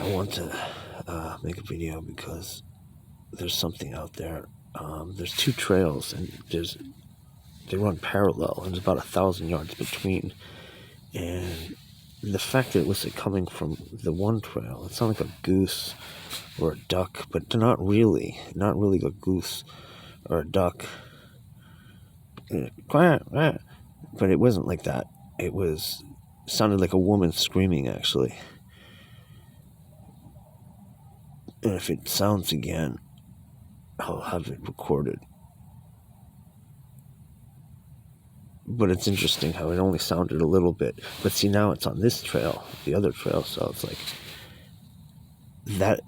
I want to make a video because there's something out there. There's two trails, and they run parallel, and there's about 1,000 yards between. And the fact that it was coming from the one trail, it sounded like a goose or a duck, but they're not really a goose or a duck. But it wasn't like that. It sounded like a woman screaming, actually. And if it sounds again, I'll have it recorded. But it's interesting how it only sounded a little bit. But see, now it's on this trail, the other trail, so it's like that.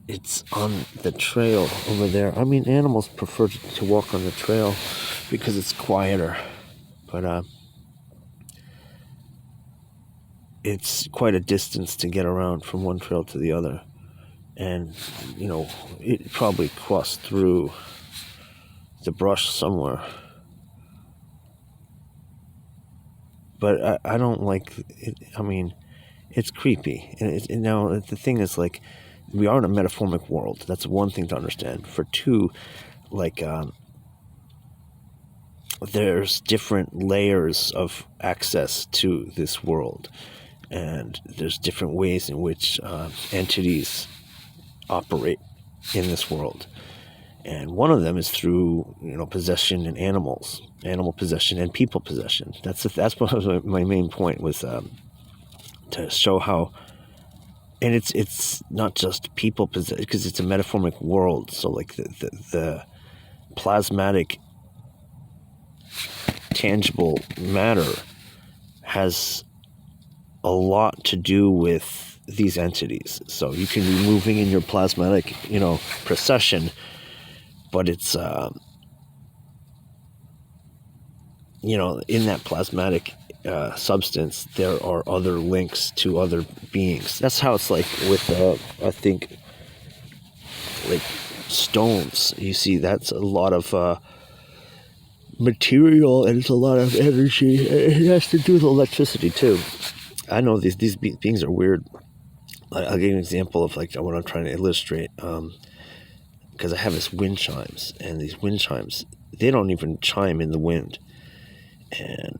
It's on the trail over there. I mean, animals prefer to walk on the trail because it's quieter. But it's quite a distance to get around from one trail to the other. And, it probably crossed through the brush somewhere. But I don't like it. I mean, it's creepy. And now the thing is, like, we are in a metaphoric world. That's one thing to understand. For two, like, there's different layers of access to this world. And there's different ways in which entities operate in this world. And one of them is through, possession in animals, animal possession and people possession. That's what was my main point, was to show how, and it's not just people possession, because it's a metaphoric world. So like the plasmatic, tangible matter has a lot to do with these entities. So you can be moving in your plasmatic, procession, but it's, in that plasmatic substance, there are other links to other beings. That's how it's like with, I think, like stones. You see, that's a lot of material, and it's a lot of energy. It has to do with electricity too. I know these beings are weird. I'll give you an example of like what I'm trying to illustrate. Because I have this wind chimes, and these wind chimes, they don't even chime in the wind. And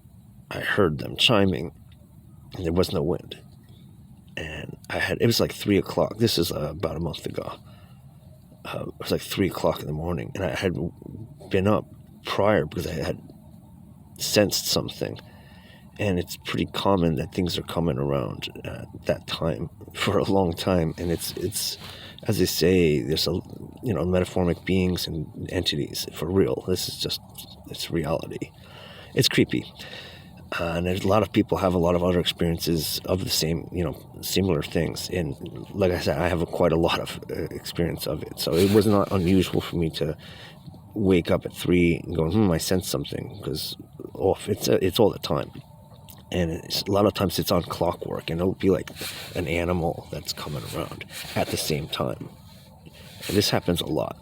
I heard them chiming, and there was no wind. And it was like 3 o'clock. This is about a month ago. It was like 3 o'clock in the morning, and I had been up prior because I had sensed something. And it's pretty common that things are coming around at that time for a long time. And it's as they say, there's metaphoric beings and entities for real. It's reality. It's creepy. And there's a lot of people have a lot of other experiences of the same, similar things. And like I said, I have quite a lot of experience of it. So it was not unusual for me to wake up at 3 and go, I sense something, because it's all the time. And a lot of times it's on clockwork, and it'll be like an animal that's coming around at the same time. And this happens a lot.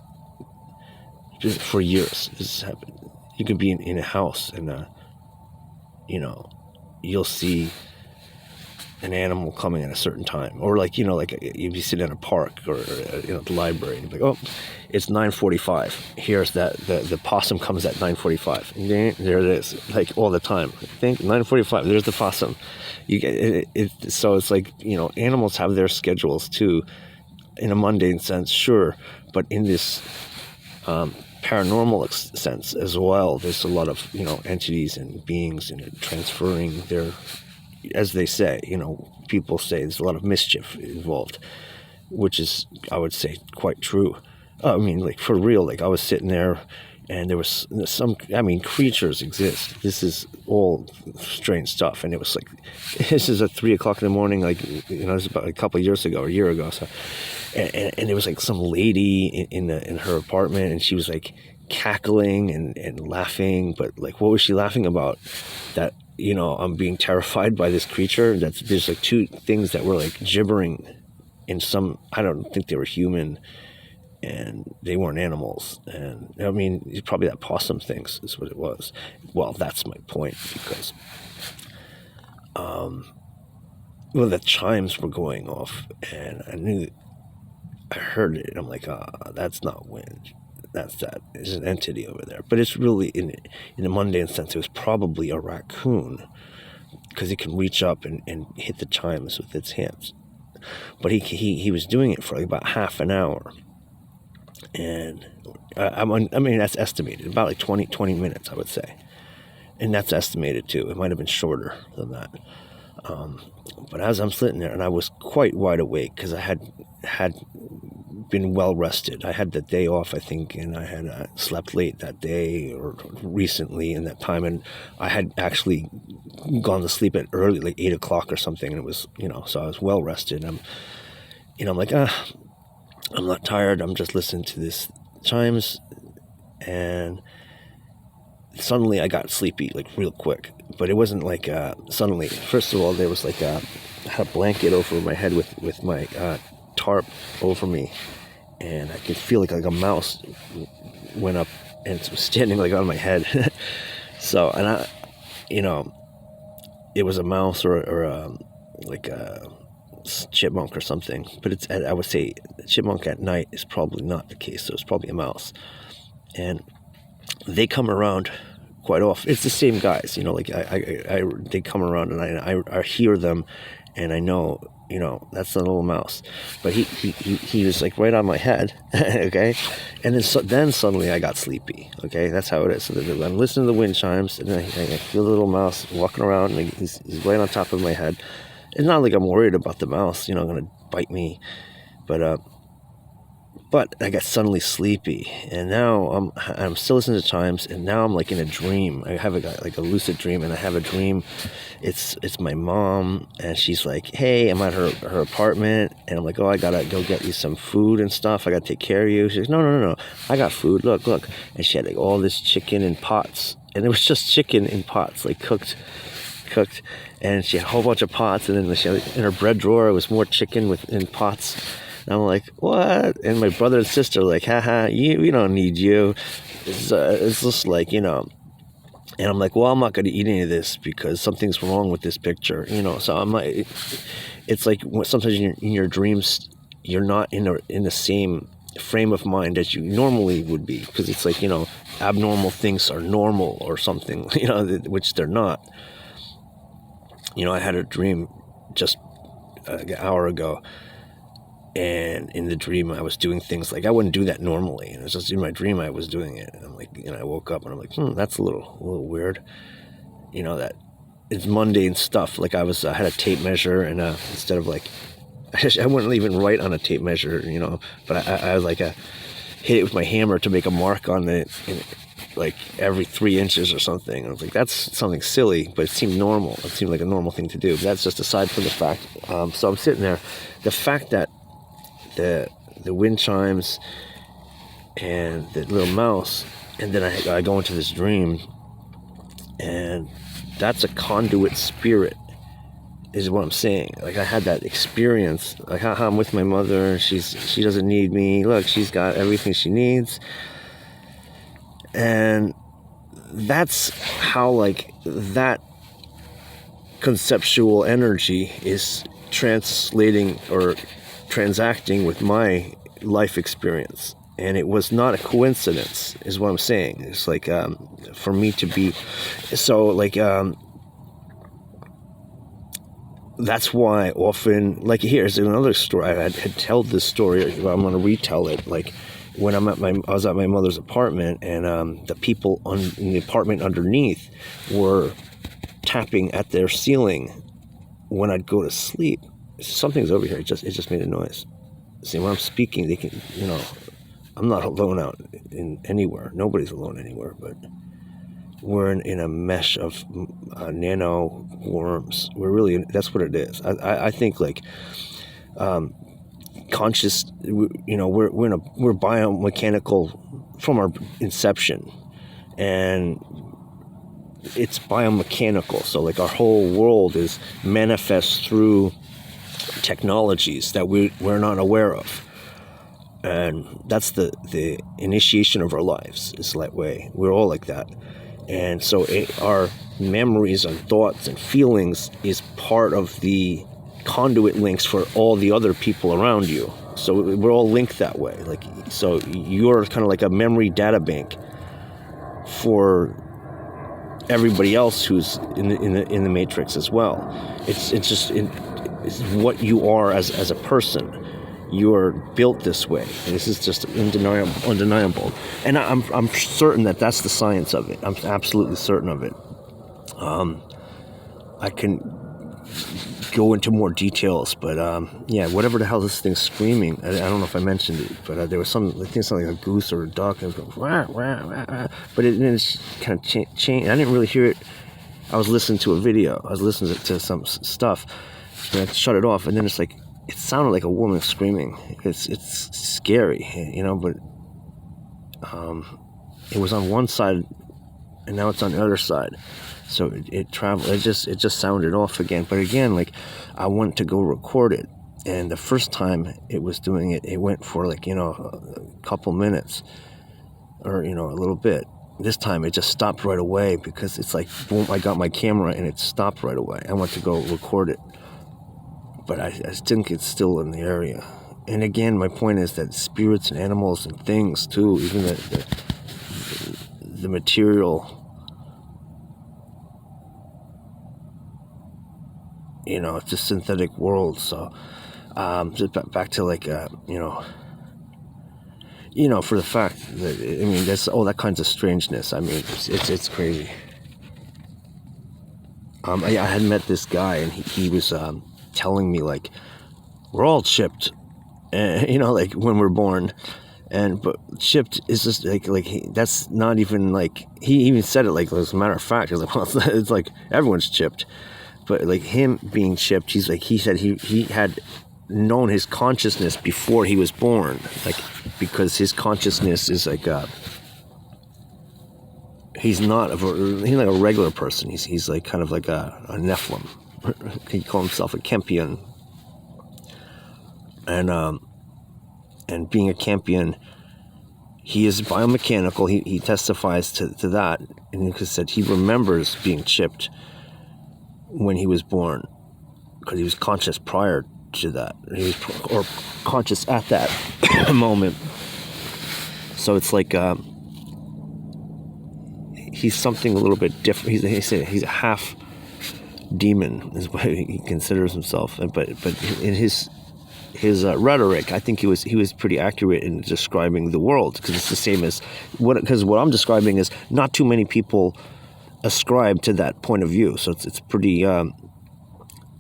Just for years, this has happened. You could be in a house, and you'll see an animal coming at a certain time, or like you'd be sitting in a park or the library, and you'd be like, oh, it's 9:45. Here's the possum comes at 9:45. And there it is, like all the time. I think 9:45. There's the possum. You get it. So it's like animals have their schedules too, in a mundane sense, sure, but in this paranormal sense as well. There's a lot of entities and beings and transferring their, as they say, people say there's a lot of mischief involved, which is, I would say, quite true. I mean, like, for real, like, I was sitting there, and there was creatures exist. This is all strange stuff, and it was like, this is at 3 o'clock in the morning, like, it was about a couple of years ago, or a year ago, so, and there was, like, some lady in her apartment, and she was, like, cackling and laughing, but, like, what was she laughing about? That, I'm being terrified by this creature. There's like two things that were like gibbering in some, I don't think they were human, and they weren't animals. And I mean, it's probably that possum things is what it was. Well, that's my point, because well, the chimes were going off, and I heard it, and I'm like, that's not wind. There's an entity over there. But it's really, in a mundane sense, it was probably a raccoon, because it can reach up and hit the chimes with its hands. But he was doing it for like about half an hour. And I mean, that's estimated, about like 20 minutes, I would say. And that's estimated too. It might have been shorter than that. But as I'm sitting there, and I was quite wide awake because I had been well rested. I had the day off, I think, and I had slept late that day or recently in that time, and I had actually gone to sleep at early, like 8 o'clock or something, and it was, so I was well rested. I'm like, I'm not tired. I'm just listening to this chimes, and suddenly I got sleepy, like real quick. But it wasn't like suddenly. First of all, there was like I had a blanket over my head with my tarp over me, and I could feel like a mouse went up and was standing like on my head. So, and I, it was a mouse or like a chipmunk or something. But I would say chipmunk at night is probably not the case. So it's probably a mouse, and they come around quite often. It's the same guys, like they come around, and I hear them, and I know, that's the little mouse. But he was like right on my head, okay. And then suddenly I got sleepy, okay. That's how it is. So I'm listening to the wind chimes, and I feel the little mouse walking around, and he's right on top of my head. It's not like I'm worried about the mouse, gonna bite me, but I got suddenly sleepy, and now I'm still listening to chimes, and now I'm like in a dream. I have like a lucid dream, and I have a dream. It's my mom, and she's like, "Hey, I'm at her apartment," and I'm like, "Oh, I gotta go get you some food and stuff. I gotta take care of you." She's like, "No, I got food. Look," and she had like all this chicken in pots, and it was just chicken in pots, like cooked, and she had a whole bunch of pots, and then she had, in her bread drawer, it was more chicken in pots. And I'm like, what? And my brother and sister are like, haha, we don't need you. It's just like, and I'm like, well, I'm not going to eat any of this because something's wrong with this picture, So I'm like, it's like sometimes in your dreams, you're not in the same frame of mind as you normally would be, because it's like, abnormal things are normal or something, which they're not. I had a dream just an hour ago. And in the dream, I was doing things like I wouldn't do that normally. And it was just in my dream I was doing it. And I'm like, I woke up and I'm like, that's a little weird. That it's mundane stuff. Like I had a tape measure, and instead of like, I wouldn't even write on a tape measure, but I was like hit it with my hammer to make a mark on it, like every 3 inches or something. And I was like, that's something silly, but it seemed normal. It seemed like a normal thing to do. But that's just aside from the fact. So I'm sitting there. The fact that the wind chimes and the little mouse, and then I go into this dream, and that's a conduit spirit, is what I'm saying. Like I had that experience, like I'm with my mother, she doesn't need me. Look, she's got everything she needs. And that's how like that conceptual energy is translating or transacting with my life experience. And it was not a coincidence, is what I'm saying. It's like for me to be so like that's why often, like here's another story. I had told this story, I'm going to retell it. Like when I was at my mother's apartment, and the people in the apartment underneath were tapping at their ceiling when I'd go to sleep. Something's over here. It just made a noise. See, when I'm speaking, they can, I'm not alone out in anywhere. Nobody's alone anywhere, but we're in a mesh of nano worms. We're really, that's what it is. I think like conscious, we're biomechanical from our inception, and it's biomechanical. So like our whole world is manifest through technologies that we're not aware of, and that's the initiation of our lives. Is that way. We're all like that, and so our memories and thoughts and feelings is part of the conduit links for all the other people around you. So we're all linked that way. Like, so you're kind of like a memory data bank for everybody else who's in the matrix as well. It's what you are as a person. You're built this way. This is just undeniable. And I'm certain that that's the science of it. I'm absolutely certain of it. I can go into more details, but yeah, whatever the hell this thing's screaming. I don't know if I mentioned it, but there was something like a goose or a duck. And it was going, wah, wah, wah, wah. But it just kind of changed. I didn't really hear it. I was listening to a video. I was listening to some stuff. And I shut it off, and then it's like, it sounded like a woman screaming. It's scary, you know, but it was on one side, and now it's on the other side. So it traveled. It just sounded off again. But again, like, I went to go record it, and the first time it was doing it, it went for like, you know, a couple minutes, or, you know, a little bit. This time it just stopped right away, because it's like, boom, I got my camera and it stopped right away. I went to go record it, but I think it's still in the area. And again, my point is that spirits and animals and things too, even the material, you know, it's a synthetic world. So just back to like, you know, for the fact that, I mean, there's all that kinds of strangeness. I mean, it's crazy. I had met this guy, and he was telling me, like, we're all chipped, you know, like when we're born, but chipped is just like that's not even like, he even said it like as a matter of fact. He was like, well, it's like everyone's chipped, but like him being chipped, he said he had known his consciousness before he was born, like, because his consciousness is like he's not like a regular person. He's like kind of like a Nephilim. He call himself a Kempian, and being a Kempian, he is biomechanical. He testifies to that, and he said he remembers being chipped when he was born, because he was conscious prior to that. He was or conscious at that moment. So it's like he's something a little bit different. He's a half demon is what he considers himself, but in his rhetoric, I think he was pretty accurate in describing the world, because it's the same as what I'm describing is not too many people ascribe to that point of view, so it's pretty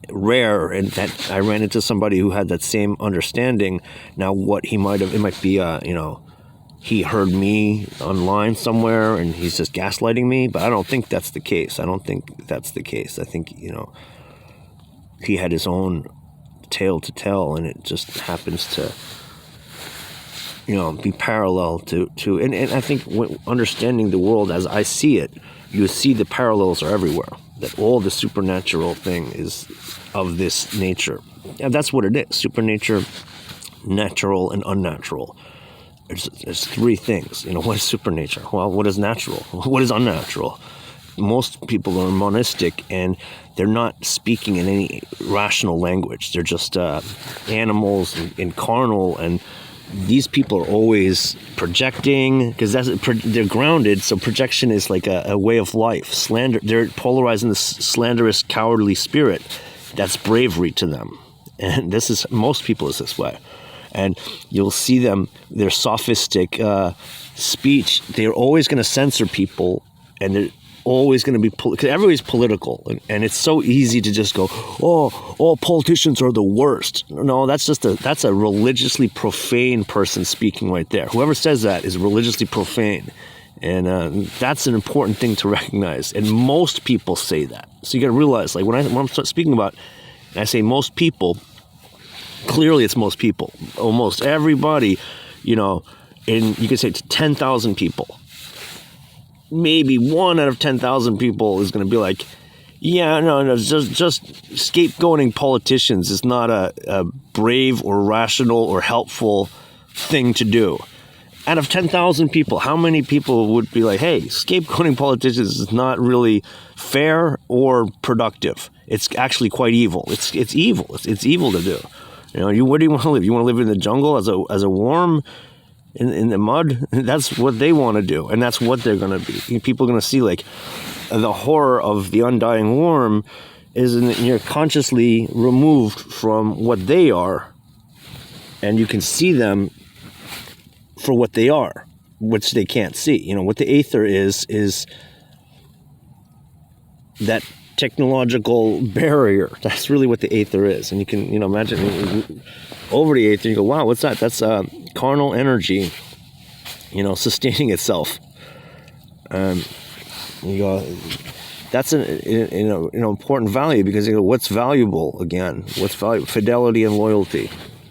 rare, and that I ran into somebody who had that same understanding. Now, what he might have, it might be you know, he heard me online somewhere and he's just gaslighting me, but I don't think that's the case. I think, you know, he had his own tale to tell, and it just happens to, you know, be parallel to and I think when understanding the world as I see it, you see the parallels are everywhere, that all the supernatural thing is of this nature. And that's what it is: supernature, natural, and unnatural. There's three things. You know, what is supernature? Well, what is natural? What is unnatural? Most people are monistic, and they're not speaking in any rational language. They're just animals and carnal, and these people are always projecting, because they're grounded. So projection is like a way of life. Slander. They're polarizing this slanderous, cowardly spirit. That's bravery to them, and most people is this way. And you'll see them, their sophistic speech, they're always going to censor people, and they're always going to be, because everybody's political, and it's so easy to just go, oh, all politicians are the worst. No, that's a religiously profane person speaking right there. Whoever says that is religiously profane, and that's an important thing to recognize. And most people say that, so you got to realize, like when I'm speaking about, and I say most people, clearly it's most people, almost everybody, you know, and you could say to 10,000 people, maybe 1 out of 10,000 people is going to be like, yeah, no, just scapegoating politicians is not a brave or rational or helpful thing to do. out of 10,000 people, how many people would be like, hey, scapegoating politicians is not really fair or productive? It's actually quite evil. It's evil. It's evil to do. Where do you want to live? You want to live in the jungle as a worm in the mud? That's what they want to do, and that's what they're going to be. People are going to see like the horror of the undying worm is you're consciously removed from what they are, and you can see them for what they are, which they can't see. What the aether is that technological barrier. That's really what the aether is. And you can, imagine over the aether, you go, wow, what's that? That's carnal energy, sustaining itself. You go, that's an important value, because what's valuable again? What's valuable? Fidelity and loyalty.